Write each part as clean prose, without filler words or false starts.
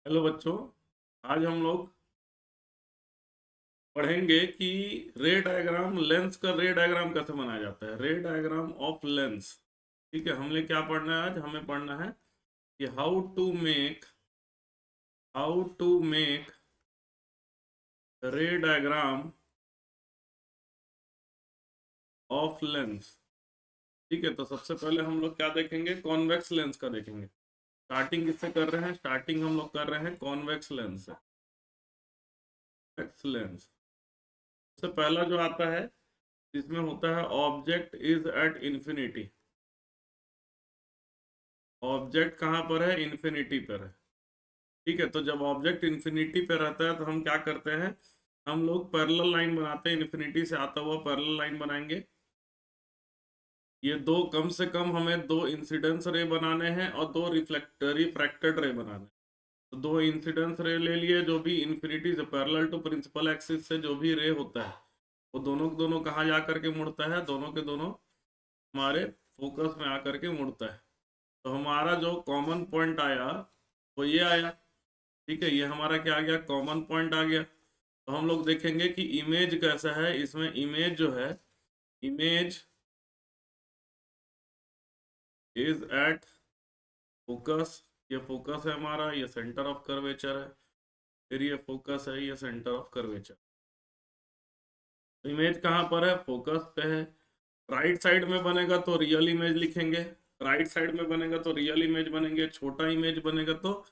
Hello बच्चों। आज हम लोग पढ़ेंगे कि रे डायग्राम, लेंस का रे डायग्राम कैसे बनाया जाता है। रे डायग्राम ऑफ लेंस। ठीक है, हमने क्या पढ़ना है आज? हमें पढ़ना है कि how to make ray diagram of lens. ठीक है, तो सबसे पहले हम लोग क्या देखेंगे? कॉन्वेक्स लेंस का देखेंगे। स्टार्टिंग किससे कर रहे हैं? स्टार्टिंग हम लोग कर रहे हैं कॉन्वेक्स लेंस से। कॉन्वेक्स लेंस सबसे पहला जो आता है, इसमें होता है object is at infinity. Object कहाँ पर है? इन्फिनिटी पर है। ठीक है, तो जब ऑब्जेक्ट इन्फिनिटी पे रहता है तो हम क्या करते हैं? हम लोग पैरेलल लाइन बनाते हैं। इन्फिनिटी से आता हुआ पैरेलल लाइन बनाएंगे। ये दो, कम से कम हमें दो इंसिडेंस रे बनाने हैं और दो रिफ्रैक्टेड रे बनाने हैं। तो दो इंसिडेंस रे ले लिए, जो भी इन्फिनिटी से पैरेलल टू प्रिंसिपल एक्सिस से जो भी रे होता है वो दोनों के दोनों कहाँ जा करके मुड़ता है? दोनों के दोनों हमारे फोकस में आकर के मुड़ता है। तो हमारा जो कॉमन पॉइंट आया वो ये आया। ठीक है, ये हमारा क्या आ गया? कॉमन पॉइंट आ गया। तो हम लोग देखेंगे कि इमेज कैसा है। इसमें इमेज जो है, इमेज इज एट फोकस। ये फोकस है हमारा, ये सेंटर ऑफ कर्वेचर है। फिर ये फोकस है, ये सेंटर ऑफ कर्वेचर। तो इमेज कहाँ पर है? फोकस पे है। राइट साइड में बनेगा तो रियल इमेज लिखेंगे। राइट साइड में बनेगा तो रियल इमेज बनेंगे। छोटा इमेज बनेगा तो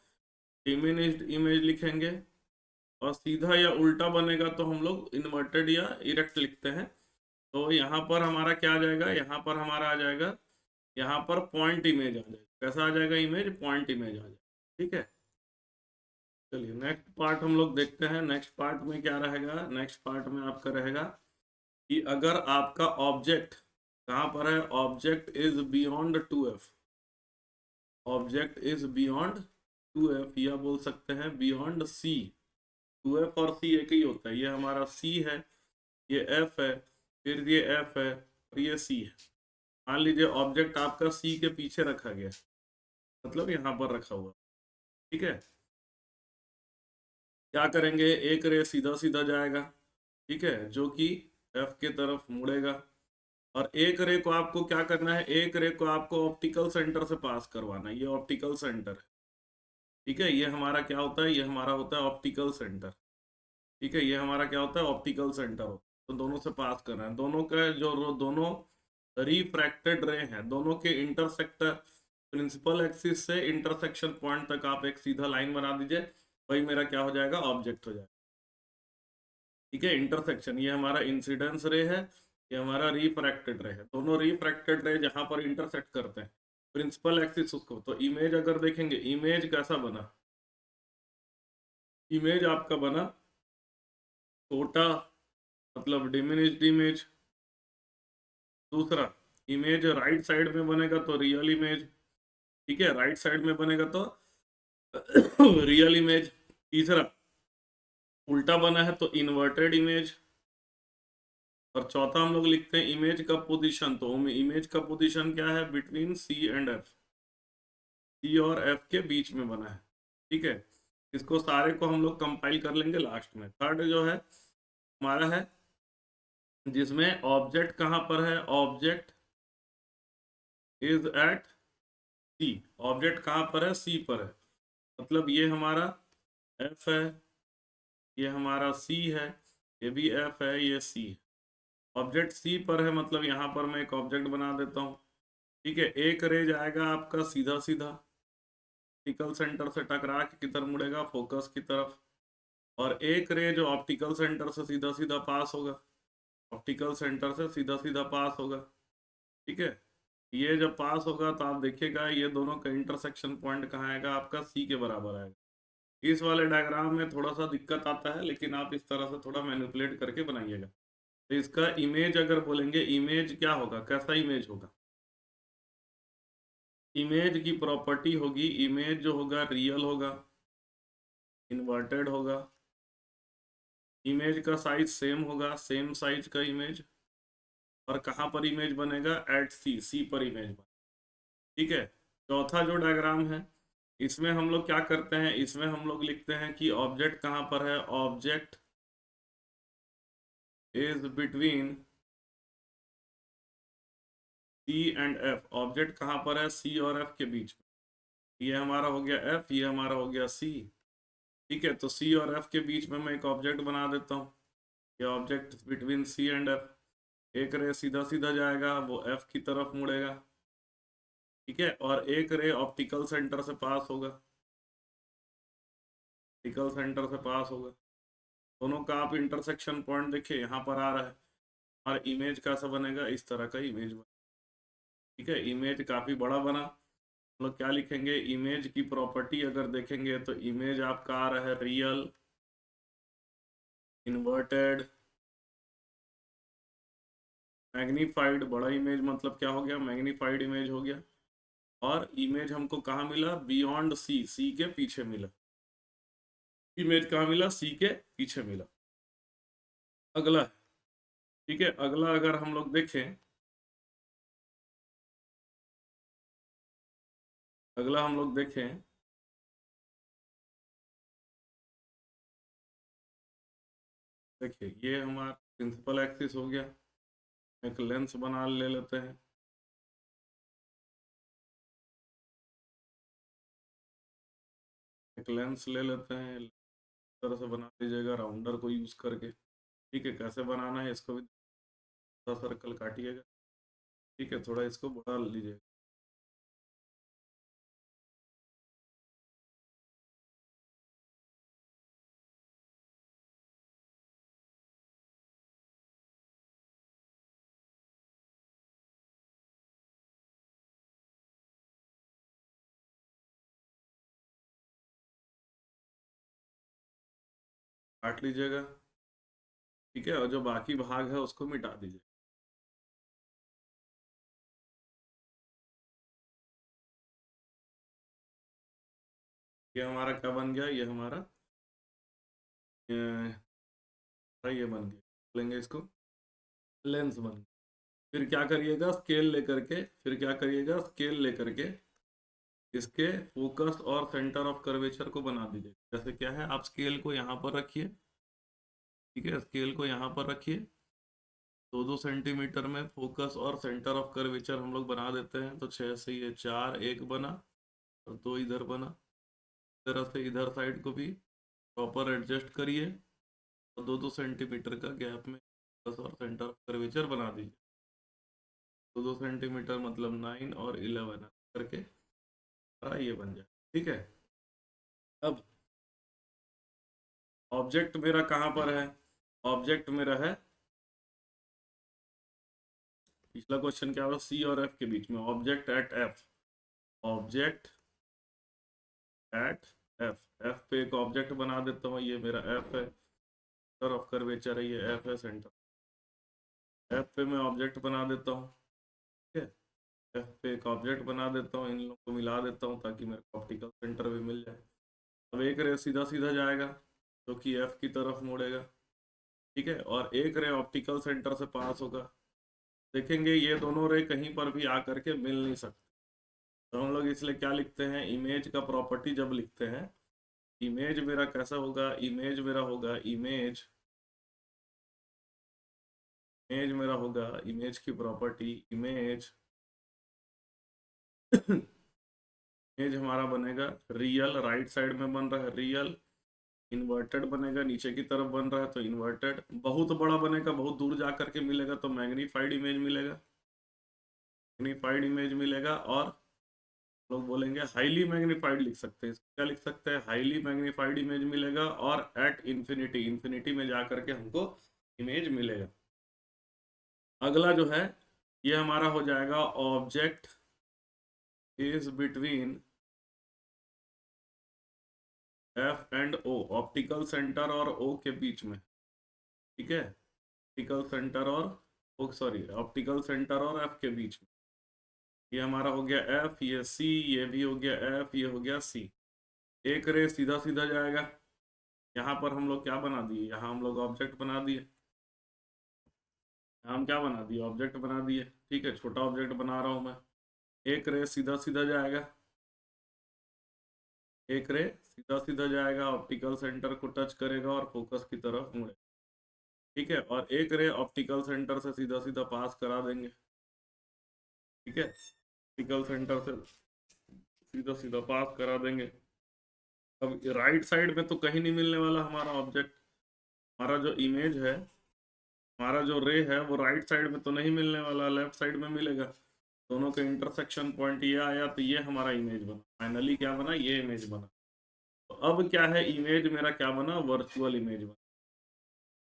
डिमिनिश्ड इमेज लिखेंगे। और सीधा या उल्टा बनेगा तो हम लोग इन्वर्टेड या इरेक्ट लिखते हैं। तो यहाँ पर हमारा क्या आ जाएगा? यहाँ पर हमारा आ जाएगा, यहाँ पर पॉइंट इमेज आ जाएगा। कैसा आ जाएगा? इमेज पॉइंट इमेज आ जाएगा। ठीक है, चलिए नेक्स्ट पार्ट हम लोग देखते हैं। नेक्स्ट पार्ट में क्या रहेगा? नेक्स्ट पार्ट में आपका रहेगा कि अगर आपका ऑब्जेक्ट कहाँ पर है? Object is beyond 2f। Object is beyond 2f, या बोल सकते हैं बियॉन्ड c। 2f और c एक ही होता है। ये हमारा c है, ये f है, फिर ये f है और ये c है। मान लीजिए ऑब्जेक्ट आपका c के पीछे रखा गया, मतलब यहाँ पर रखा हुआ। ठीक है, क्या करेंगे? एक रे सीधा सीधा जाएगा, ठीक है, जो कि f के तरफ मुड़ेगा। और एक रे को आपको क्या करना है? एक रे को आपको ऑप्टिकल सेंटर से पास करवाना है। ये ऑप्टिकल सेंटर है। ठीक है, ये हमारा क्या होता है? ये हमारा होता है ऑप्टिकल सेंटर। ठीक है, ये हमारा क्या होता है? ऑप्टिकल सेंटर होता है। तो दोनों से पास करना है। दोनों का जो दोनों रिफ्रैक्टेड रे हैं, दोनों के इंटरसेक्टर, प्रिंसिपल एक्सिस से इंटरसेक्शन पॉइंट तक आप एक सीधा लाइन बना दीजिए। वही मेरा क्या हो जाएगा? ऑब्जेक्ट हो जाएगा। ठीक है, इंटरसेक्शन, ये हमारा इंसिडेंस रे है, ये हमारा रिफ्रैक्टेड रे है। दोनों रिफ्रैक्टेड रे जहां पर इंटरसेक्ट करते हैं प्रिंसिपल एक्सिस उसको, तो इमेज अगर देखेंगे, इमेज कैसा बना? इमेज आपका बना छोटा, मतलब डिमिनिश्ड इमेज। दूसरा, इमेज राइट साइड में बनेगा तो रियल इमेज। ठीक है, राइट साइड में बनेगा तो रियल इमेज। तीसरा, उल्टा बना है तो इन्वर्टेड इमेज। और चौथा हम लोग लिखते हैं इमेज का पोजीशन। तो इमेज का पोजीशन क्या है? Between C and F. C और एफ के बीच में बना है। ठीक है, इसको सारे को हम लोग कंपाइल कर लेंगे लास्ट में। थर्ड जो है हमारा है, जिसमें ऑब्जेक्ट कहाँ पर है? Object is at C. Object कहाँ पर है? सी पर है। मतलब ये हमारा एफ है, ये हमारा सी है, ये भी एफ है, ये सी है। ऑब्जेक्ट सी पर है, मतलब यहाँ पर मैं एक ऑब्जेक्ट बना देता हूँ। ठीक है, एक रे जाएगा आपका सीधा सीधा, ऑप्टिकल सेंटर से टकरा के किधर मुड़ेगा? फोकस की तरफ। और एक रे जो ऑप्टिकल सेंटर से सीधा सीधा पास होगा, ऑप्टिकल सेंटर से सीधा सीधा पास होगा। ठीक है, ये जब पास होगा तो आप देखिएगा ये दोनों का इंटरसेक्शन पॉइंट कहाँ आएगा? आपका सी के बराबर आएगा। इस वाले डायग्राम में थोड़ा सा दिक्कत आता है, लेकिन आप इस तरह से थोड़ा मैनिपुलेट करके बनाइएगा। तो इसका इमेज अगर बोलेंगे, इमेज क्या होगा? कैसा इमेज होगा? इमेज की प्रॉपर्टी होगी, इमेज जो होगा रियल होगा, इन्वर्टेड होगा। इमेज का साइज सेम होगा, सेम साइज का इमेज। और कहाँ पर इमेज बनेगा? एट सी, सी पर इमेज बनेगा। ठीक है, चौथा जो डायग्राम है इसमें हम लोग क्या करते हैं, इसमें हम लोग लिखते हैं कि ऑब्जेक्ट कहाँ पर है, object is between C and F, object कहाँ पर है, सी और एफ के बीच में। ये हमारा हो गया एफ, ये हमारा हो गया सी। ठीक है, तो सी और एफ के बीच में मैं एक ऑब्जेक्ट बना देता हूँ, ये object between C and F. एक रे सीधा सीधा जाएगा, वो एफ की तरफ मुड़ेगा। ठीक है, और एक रे ऑप्टिकल सेंटर से पास होगा, ऑप्टिकल सेंटर से पास होगा। दोनों का आप इंटरसेक्शन पॉइंट देखिए यहाँ पर आ रहा है, और इमेज कैसा बनेगा, इस तरह का इमेज बनेगा। ठीक है, इमेज काफ़ी बड़ा बना। हम लोग क्या लिखेंगे, इमेज की प्रॉपर्टी अगर देखेंगे तो इमेज आपका आ रहा है रियल, इन्वर्टेड, मैग्नीफाइड। बड़ा इमेज मतलब क्या हो गया, मैग्नीफाइड इमेज हो गया। और इमेज हमको कहाँ मिला, बियॉन्ड सी, सी के पीछे मिला। इमेज कहाँ मिला, सी के पीछे मिला। अगला, ठीक है, अगला अगर हम लोग देखें, अगला हम लोग देखें, देखिए ये हमारा प्रिंसिपल एक्सिस हो गया। एक लेंस बना ले लेते हैं, एक लेंस ले लेते हैं, इस तरह से बना लीजिएगा राउंडर को यूज करके। ठीक है, कैसे बनाना है इसको भी, थोड़ा सर्कल काटिएगा। ठीक है, थोड़ा इसको बढ़ा लीजिएगा। काट लीजिएगा। ठीक है, और जो बाकी भाग है उसको मिटा दीजिए। ये हमारा क्या बन गया, ये हमारा ये बन गया, लेंगे इसको लेंस बन गया। फिर क्या करिएगा, स्केल लेकर के, फिर क्या करिएगा, स्केल लेकर के इसके फोकस और सेंटर ऑफ कर्वेचर को बना दीजिए। जैसे क्या है, आप स्केल को यहाँ पर रखिए। ठीक है, स्केल को यहाँ पर रखिए, 2-2 सेंटीमीटर में फोकस और सेंटर ऑफ कर्वेचर हम लोग बना देते हैं। तो 6 से ये 4 एक बना, और 2 इधर बना। इस तरह से इधर साइड को भी प्रॉपर एडजस्ट करिए, और 2-2 सेंटीमीटर का गैप में फोकस और सेंटर ऑफ कर्वेचर बना दीजिए। 2-2 सेंटीमीटर मतलब 9 और 11 करके ये बन जाए। ठीक है, अब ऑब्जेक्ट मेरा कहाँ पर है, ऑब्जेक्ट मेरा है, पिछला क्वेश्चन क्या हुआ, सी और एफ के बीच में, object at F, object at F. F पे एक ऑब्जेक्ट बना देता हूँ, ये मेरा एफ है, सेंटर ऑफ कर्वेचर है, ये एफ है सेंटर। एफ पे मैं ऑब्जेक्ट बना देता हूँ। ठीक है, एफ पे एक ऑब्जेक्ट बना देता हूँ, इन लोगों को मिला देता हूँ ताकि मेरे को ऑप्टिकल सेंटर भी मिल जाए। अब एक रे सीधा सीधा जाएगा, जो कि एफ की तरफ मुड़ेगा। ठीक है, और एक रे ऑप्टिकल सेंटर से पास होगा। देखेंगे ये दोनों रे कहीं पर भी आकर के मिल नहीं सकते, तो हम लोग इसलिए क्या लिखते हैं, इमेज का प्रॉपर्टी जब लिखते हैं, इमेज मेरा कैसा होगा, इमेज मेरा होगा, इमेज मेरा होगा, इमेज की प्रॉपर्टी, इमेज इमेज हमारा बनेगा रियल, राइट साइड में बन रहा है रियल, इन्वर्टेड बनेगा, नीचे की तरफ बन रहा है तो इन्वर्टेड, बहुत बड़ा बनेगा, बहुत दूर जा करके मिलेगा तो मैग्नीफाइड इमेज मिलेगा, मैग्नीफाइड इमेज मिलेगा। और लोग बोलेंगे हाईली मैग्नीफाइड लिख सकते हैं, इसको क्या लिख सकते हैं, हाईली मैग्नीफाइड इमेज मिलेगा, और एट इन्फिनिटी, इन्फिनिटी में जा करके हमको इमेज मिलेगा। अगला जो है, ये हमारा हो जाएगा object is between F and O, optical centre और ओ के बीच में। ठीक है, ऑप्टिकल सेंटर और ओ, सॉरी, ऑप्टिकल सेंटर और एफ के बीच में। ये हमारा हो गया एफ, ये सी, ये भी हो गया एफ, ये हो गया सी। एक रे सीधा सीधा जाएगा, यहाँ पर हम लोग क्या बना दिए, यहाँ हम लोग ऑब्जेक्ट बना दिए, हम क्या बना दिए, ऑब्जेक्ट बना दिए। ठीक है, छोटा ऑब्जेक्ट बना रहा हूँ मैं। एक रे सीधा सीधा जाएगा, एक रे सीधा सीधा जाएगा, ऑप्टिकल सेंटर को टच करेगा और फोकस की तरफ मुड़े, ठीक है। और एक रे ऑप्टिकल सेंटर से सीधा सीधा पास करा देंगे, ठीक है। ऑप्टिकल सेंटर से सीधा सीधा पास करा देंगे। अब राइट साइड में तो कहीं नहीं मिलने वाला हमारा ऑब्जेक्ट, हमारा जो इमेज है, हमारा जो रे है वो राइट साइड में तो नहीं मिलने वाला, लेफ्ट साइड में मिलेगा। दोनों के इंटरसेक्शन पॉइंट ये आया तो ये हमारा इमेज बना, फाइनली क्या बना, ये इमेज बना। तो अब क्या है, इमेज मेरा क्या बना, वर्चुअल इमेज बना।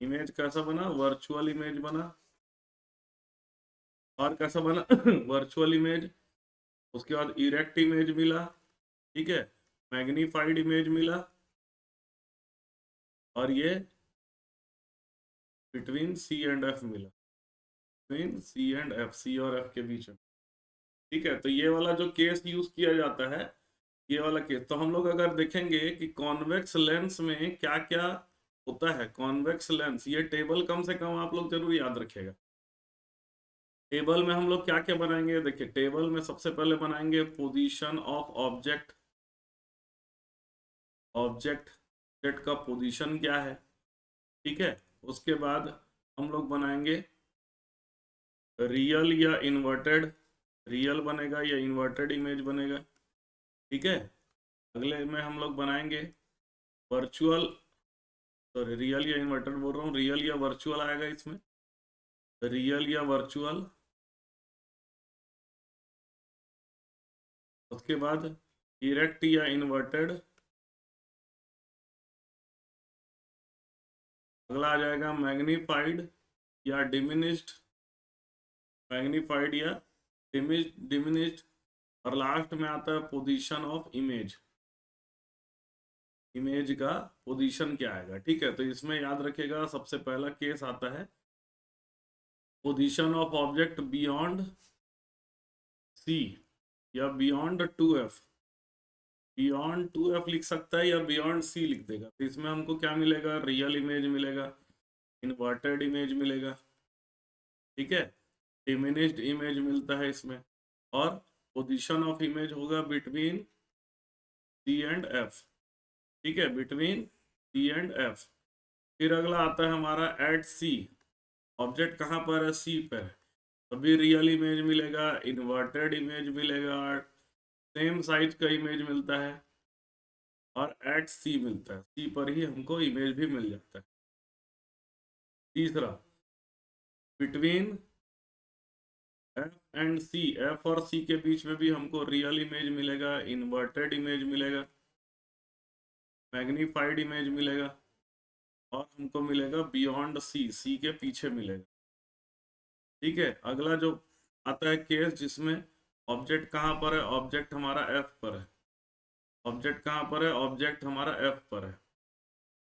इमेज कैसा बना, वर्चुअल इमेज बना। और कैसा बना वर्चुअल इमेज। उसके बाद इरेक्ट इमेज मिला, ठीक है, मैग्नीफाइड इमेज मिला, और ये बिटवीन सी एंड एफ मिला, between C and F, C और एफ के बीच में, ठीक है। तो ये वाला जो केस यूज किया जाता है, ये वाला केस, तो हम लोग अगर देखेंगे कि कॉन्वेक्स लेंस में क्या क्या होता है, कॉन्वेक्स लेंस, ये टेबल कम से कम आप लोग जरूर याद रखिएगा। टेबल में हम लोग क्या क्या बनाएंगे, देखिए टेबल में सबसे पहले बनाएंगे पोजीशन ऑफ ऑब्जेक्ट, ऑब्जेक्ट का पोजीशन क्या है, ठीक है। उसके बाद हम लोग बनाएंगे रियल या इन्वर्टेड, रियल बनेगा या इन्वर्टेड इमेज बनेगा, ठीक है। अगले में हम लोग बनाएंगे वर्चुअल, सॉरी रियल या इन्वर्टेड बोल रहा हूँ, रियल या वर्चुअल आएगा इसमें, रियल या वर्चुअल। उसके बाद इरेक्ट या इन्वर्टेड। अगला आ जाएगा मैग्नीफाइड या डिमिनिश्ड, मैग्नीफाइड या डिमिनिश्ड। और लास्ट में आता है पोजीशन ऑफ इमेज, इमेज का पोजीशन क्या आएगा, ठीक है। तो इसमें याद रखिएगा सबसे पहला केस आता है position of object beyond C या बियॉन्ड 2f, बियॉन्ड 2f लिख सकता है या बियॉन्ड सी लिख देगा। तो इसमें हमको क्या मिलेगा, रियल इमेज मिलेगा, इन्वर्टेड इमेज मिलेगा, ठीक है, डिमिनिश्ड इमेज मिलता है इसमें, और पोजीशन ऑफ इमेज होगा बिटवीन सी एंड एफ, ठीक है, बिटवीन सी एंड एफ। फिर अगला आता है हमारा एट सी, ऑब्जेक्ट कहाँ पर है, सी पर है, तभी रियल इमेज मिलेगा, इन्वर्टेड इमेज मिलेगा, सेम साइज का इमेज मिलता है, और एट सी मिलता है, सी पर ही हमको इमेज भी मिल जाता है। तीसरा between F and C, F और सी के बीच में भी हमको रियल इमेज मिलेगा, इन्वर्टेड इमेज मिलेगा, मैग्नीफाइड इमेज मिलेगा, और हमको मिलेगा बियॉन्ड सी, सी के पीछे मिलेगा, ठीक है। अगला जो आता है केस जिसमें ऑब्जेक्ट कहाँ पर है, ऑब्जेक्ट हमारा एफ पर है, ऑब्जेक्ट कहाँ पर है, ऑब्जेक्ट हमारा एफ पर है,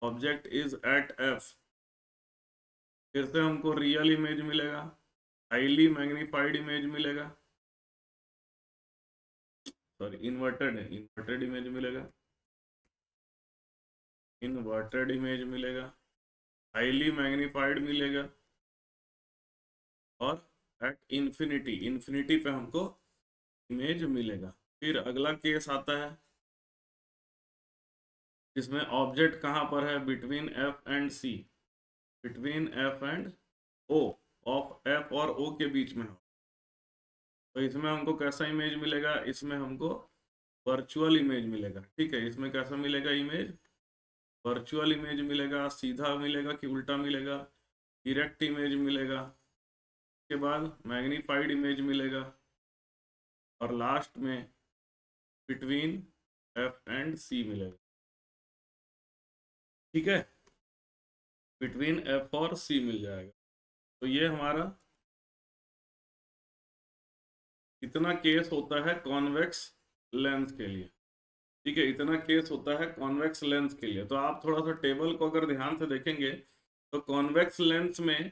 ऑब्जेक्ट इज एट एफ। फिर से हमको रियल इमेज मिलेगा, हाईली मैग्नीफाइड इमेज मिलेगा, सॉरी इन्वर्टेड है, इन्वर्टेड इमेज मिलेगा, इन्वर्टेड इमेज मिलेगा, हाईली मैग्नीफाइड मिलेगा, और एट इन्फिनिटी, इन्फिनिटी पे हमको इमेज मिलेगा। फिर अगला केस आता है जिसमें ऑब्जेक्ट कहाँ पर है, between F and C, between F and O, of F और ओ के बीच में हो। तो इसमें हमको कैसा इमेज मिलेगा, इसमें हमको वर्चुअल इमेज मिलेगा, ठीक है। इसमें कैसा मिलेगा इमेज, वर्चुअल इमेज मिलेगा, सीधा मिलेगा कि उल्टा मिलेगा, डायरेक्ट इमेज मिलेगा, उसके बाद मैग्नीफाइड इमेज मिलेगा, और लास्ट में बिटवीन एफ एंड सी मिलेगा, ठीक है, बिटवीन एफ और सी मिल जाएगा। तो ये हमारा इतना केस होता है कॉन्वेक्स लेंस के लिए, ठीक है, इतना केस होता है कॉन्वेक्स लेंस के लिए। तो आप थोड़ा सा टेबल को अगर ध्यान से देखेंगे तो कॉन्वेक्स लेंस में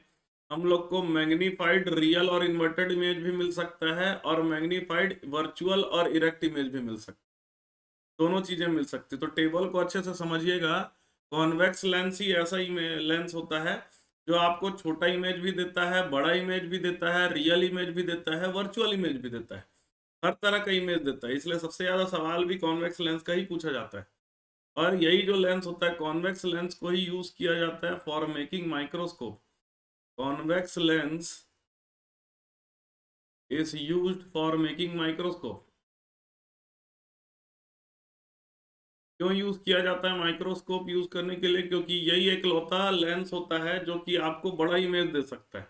हम लोग को मैग्नीफाइड रियल और इन्वर्टेड इमेज भी मिल सकता है, और मैग्नीफाइड वर्चुअल और इरेक्ट इमेज भी मिल सकता है, दोनों चीजें मिल सकती है। तो टेबल को अच्छे से समझिएगा, कॉन्वेक्स लेंस ही ऐसा ही लेंस होता है जो आपको छोटा इमेज भी देता है, बड़ा इमेज भी देता है, रियल इमेज भी देता है, वर्चुअल इमेज भी देता है, हर तरह का इमेज देता है। इसलिए सबसे ज्यादा सवाल भी कॉन्वेक्स लेंस का ही पूछा जाता है। और यही जो लेंस होता है कॉन्वेक्स लेंस को ही यूज किया जाता है for making microscope. Convex lens is used for making microscope. क्यों यूज किया जाता है माइक्रोस्कोप यूज करने के लिए? क्योंकि यही एक लौता लेंस होता है जो कि आपको बड़ा इमेज दे सकता है।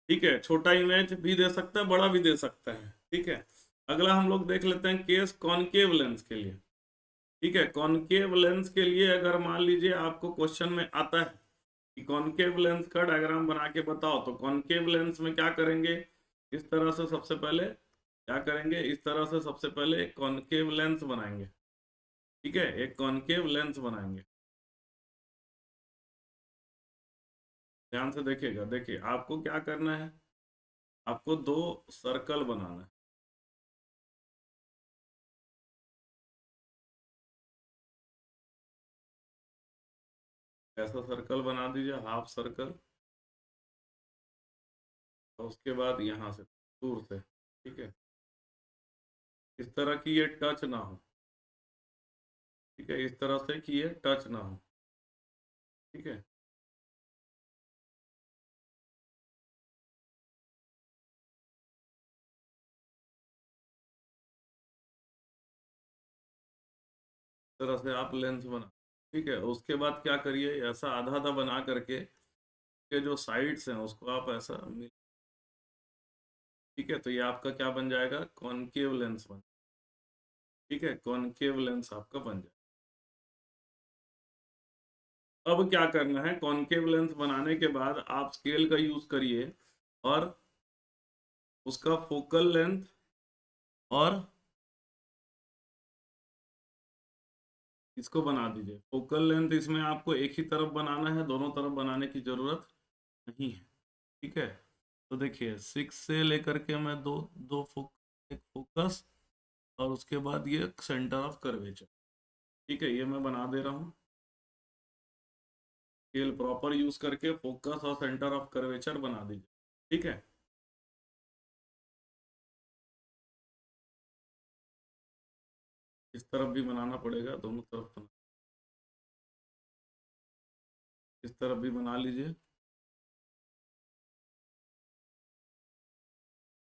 ठीक है, छोटा इमेज भी दे सकता है, बड़ा भी दे सकता है। ठीक है, अगला हम लोग देख लेते हैं केस कॉनकेव लेंस के लिए। ठीक है, कॉनकेव लेंस के लिए अगर मान लीजिए आपको क्वेश्चन में आता है कि कॉनकेव लेंस का डायग्राम बना के बताओ, तो कॉनकेव लेंस में क्या करेंगे? इस तरह से सबसे पहले क्या करेंगे, इस तरह से सबसे पहले कॉनकेव लेंस बनाएंगे। ठीक है, एक कॉनकेव लेंस बनाएंगे। ध्यान से देखिएगा, देखिए आपको क्या करना है, आपको दो सर्कल बनाना है। ऐसा सर्कल बना दीजिए, हाफ सर्कल। और उसके बाद यहाँ से दूर से, ठीक है, इस तरह की ये टच ना हो। ठीक है, इस तरह से कि ये टच ना हो। ठीक है, इस तरह से आप लेंस बना। ठीक है, उसके बाद क्या करिए, ऐसा आधा आधा बना करके के जो साइड्स हैं उसको आप ऐसा ठीक है, तो ये आपका क्या बन जाएगा, कॉनकेव लेंस बन। ठीक है, कॉनकेव लेंस आपका बन जाए। अब क्या करना है, कॉनकेव लेंस बनाने के बाद आप स्केल का यूज करिए और उसका फोकल लेंथ और इसको बना दीजिए। फोकल लेंथ इसमें आपको एक ही तरफ बनाना है, दोनों तरफ बनाने की जरूरत नहीं है। ठीक है, तो देखिए 6 से लेकर के मैं दो दो एक फोकस और उसके बाद ये सेंटर ऑफ कर्वेचर। ठीक है, ये मैं बना दे रहा हूँ। स्केल प्रॉपर यूज करके फोकस और सेंटर ऑफ कर्वेचर बना दीजिए। ठीक है, इस तरफ भी बनाना पड़ेगा, दोनों तरफ बना, इस तरफ भी बना लीजिए।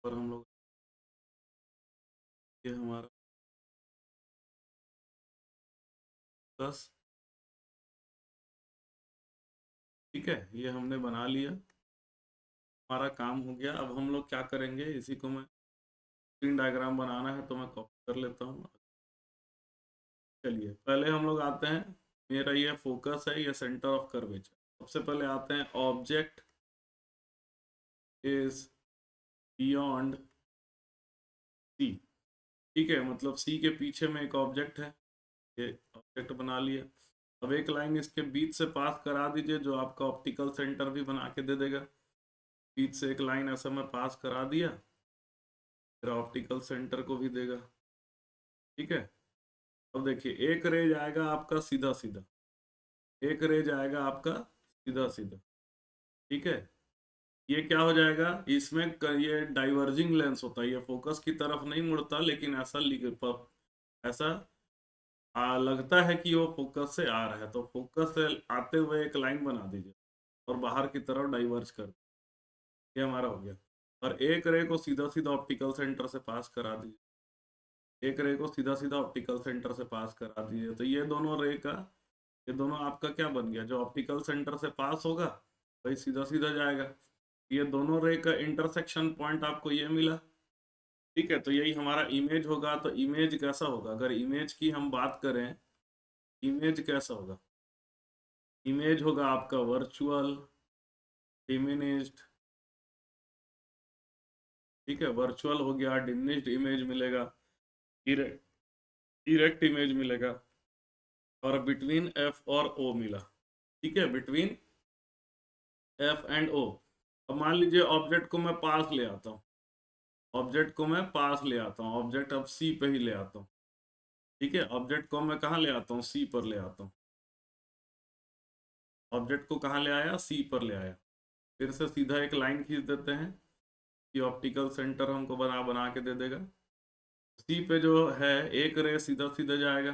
और हम लोग ये हमारा फोकस। ठीक है, ये हमने बना लिया, हमारा काम हो गया। अब हम लोग क्या करेंगे, इसी को मैं स्क्रीन डायग्राम बनाना है तो मैं कॉपी कर लेता हूँ। चलिए पहले हम लोग आते हैं, मेरा ये फोकस है, ये सेंटर ऑफ कर्वेचर। सबसे पहले आते हैं ऑब्जेक्ट इज बियॉन्ड सी। ठीक है, मतलब सी के पीछे में एक ऑब्जेक्ट है, ये ऑब्जेक्ट बना लिया। अब एक लाइन इसके बीच से पास करा दीजिए जो आपका ऑप्टिकल सेंटर भी बना के दे देगा। बीच से एक लाइन ऐसा मैं पास करा दिया, फिर ऑप्टिकल सेंटर को भी देगा। ठीक है, अब देखिए एक रे जाएगा आपका सीधा सीधा, एक रे जाएगा आपका सीधा सीधा। ठीक है, ये क्या हो जाएगा, इसमें ये डाइवर्जिंग लेंस होता है, ये फोकस की तरफ नहीं मुड़ता, लेकिन ऐसा ऐसा लगता है कि वो फोकस से आ रहा है, तो फोकस से आते हुए एक लाइन बना दीजिए और बाहर की तरफ डाइवर्ज कर, ये हमारा हो गया। और एक रे को सीधा सीधा ऑप्टिकल सेंटर से पास करा दीजिए, एक रे को सीधा सीधा ऑप्टिकल सेंटर से पास करा दीजिए, तो ये दोनों रे का, ये दोनों आपका क्या बन गया, जो ऑप्टिकल सेंटर से पास होगा वही सीधा सीधा जाएगा। ये दोनों रे का इंटरसेक्शन पॉइंट आपको ये मिला। ठीक है, तो यही हमारा इमेज होगा। तो इमेज कैसा होगा, अगर इमेज की हम बात करें, इमेज कैसा होगा, इमेज होगा आपका वर्चुअल डिमिनिश्ड। ठीक है, वर्चुअल हो गया, डिमिनिश्ड इमेज मिलेगा, इरेक्ट इमेज मिलेगा, और बिटवीन एफ और ओ मिला। ठीक है, बिटवीन एफ एंड ओ। अब मान लीजिए ऑब्जेक्ट को मैं पास ले आता हूँ, ऑब्जेक्ट को मैं पास ले आता हूँ, ऑब्जेक्ट अब सी पे ही ले आता हूँ। ठीक है, ऑब्जेक्ट को मैं कहाँ ले आता हूँ, सी पर ले आता हूँ। ऑब्जेक्ट को कहाँ ले आया, सी पर ले आया। फिर से सीधा एक लाइन खींच देते हैं कि ऑप्टिकल सेंटर हमको बना बना के दे देगा। सी पे जो है एक रे सीधा सीधा जाएगा।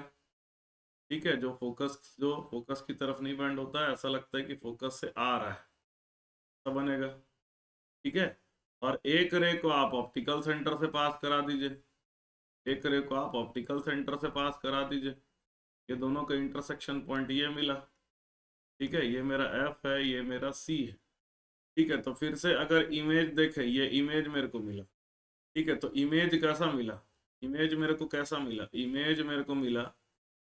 ठीक है, जो फोकस की तरफ नहीं बेंड होता है, ऐसा लगता है कि फोकस से आ रहा है, ऐसा बनेगा। ठीक है, और एक रे को आप ऑप्टिकल सेंटर से पास करा दीजिए, एक रे को आप ऑप्टिकल सेंटर से पास करा दीजिए, ये दोनों का इंटरसेक्शन पॉइंट ये मिला। ठीक है, ये मेरा एफ है, ये मेरा सी है। ठीक है, तो फिर से अगर इमेज देखें, ये इमेज मेरे को मिला। ठीक है, तो इमेज कैसा मिला, इमेज मेरे को कैसा मिला, इमेज मेरे को मिला,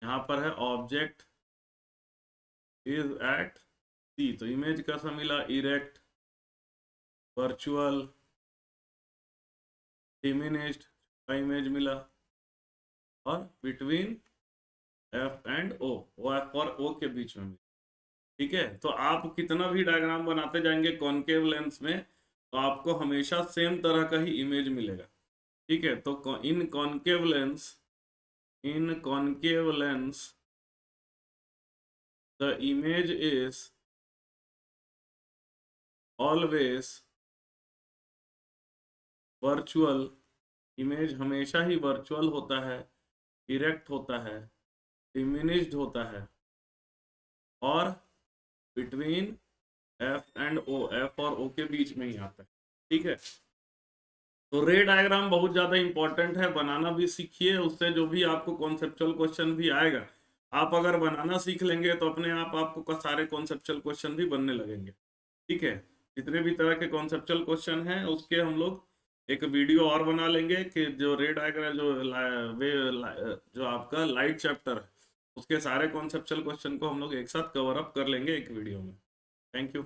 यहाँ पर है ऑब्जेक्ट इज एट सी, तो इमेज कैसा मिला, इरेक्ट, वर्चुअल, डिमिनिश्ड का इमेज मिला, और between F and O, F और ओ के बीच में मिला। ठीक है, तो आप कितना भी डायग्राम बनाते जाएंगे कॉनकेव लेंस में, तो आपको हमेशा सेम तरह का ही इमेज मिलेगा। ठीक है, तो in concave lens the image is always virtual, image हमेशा ही वर्चुअल होता है, इरेक्ट होता है, डिमिनिश्ड होता है, और between F and O, F और ओ के बीच में ही आता है। ठीक है, तो रे डायग्राम बहुत ज्यादा इंपॉर्टेंट है, बनाना भी सीखिए, उससे जो भी आपको कॉन्सेप्चुअल क्वेश्चन भी आएगा, आप अगर बनाना सीख लेंगे तो अपने आप आपको सारे कॉन्सेप्चुअल क्वेश्चन भी बनने लगेंगे। ठीक है, जितने भी तरह के कॉन्सेप्चुअल क्वेश्चन हैं उसके हम लोग एक वीडियो और बना लेंगे, कि जो रे डायग्राम जो आपका लाइट चैप्टर है उसके सारे कॉन्सेप्चुअल क्वेश्चन को हम लोग एक साथ कवर अप कर लेंगे एक वीडियो में। Thank you.